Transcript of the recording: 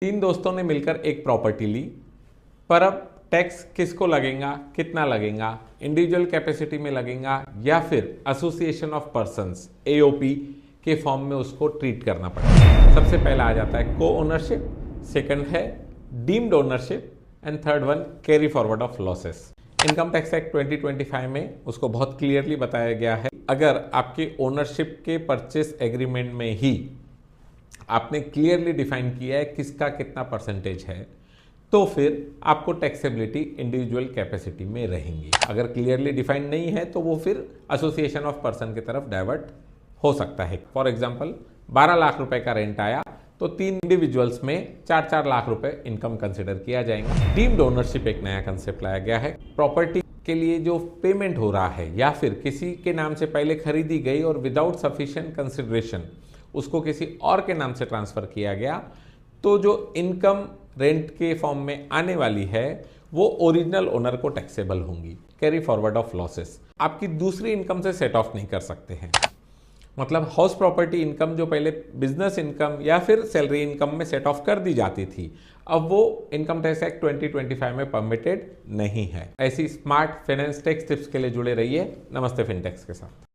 तीन दोस्तों ने मिलकर एक प्रॉपर्टी ली, पर अब टैक्स किसको लगेगा, कितना लगेगा, इंडिविजुअल कैपेसिटी में लगेगा या फिर एसोसिएशन ऑफ पर्संस एओपी के फॉर्म में उसको ट्रीट करना पड़ेगा। सबसे पहला आ जाता है को ओनरशिप, सेकंड है deemed ownership and third one carry forward of losses. Income tax act 2025 में उसको बहुत क्लियरली बताया गया है, अगर आपके ओनरशिप के परचेस एग्रीमेंट में ही आपने क्लियरली डिफाइन किया है किसका कितना परसेंटेज है, तो फिर आपको टैक्सेबिलिटी इंडिविजुअल कैपेसिटी में रहेंगी। अगर क्लियरली डिफाइन नहीं है तो वो फिर एसोसिएशन ऑफ पर्सन की तरफ डाइवर्ट हो सकता है। फॉर एग्जांपल 12 लाख रुपए का रेंट आया तो तीन इंडिविजुअल्स में 4-4 लाख रुपए इनकम कंसिडर किया जाएगा। डीम्ड ओनरशिप एक नया कंसेप्ट लाया गया है। प्रॉपर्टी के लिए जो पेमेंट हो रहा है या फिर किसी के नाम से पहले खरीदी गई और विदाउट सफिशिएंट कंसिडरेशन उसको किसी और के नाम से ट्रांसफर किया गया, तो जो इनकम रेंट के फॉर्म में आने वाली है वो ओरिजिनल ओनर को टैक्सेबल होंगी। कैरी फॉरवर्ड ऑफ लॉसेस आपकी दूसरी इनकम से सेट ऑफ नहीं कर सकते हैं। मतलब हाउस प्रॉपर्टी इनकम जो पहले बिजनेस इनकम या फिर सैलरी इनकम में सेट ऑफ कर दी जाती थी, अब वो इनकम टैक्स एक्ट 2025 में परमिटेड नहीं है। ऐसी स्मार्ट फाइनेंस टैक्स टिप्स के लिए जुड़े रहिए। नमस्ते फिनटेक्स के साथ।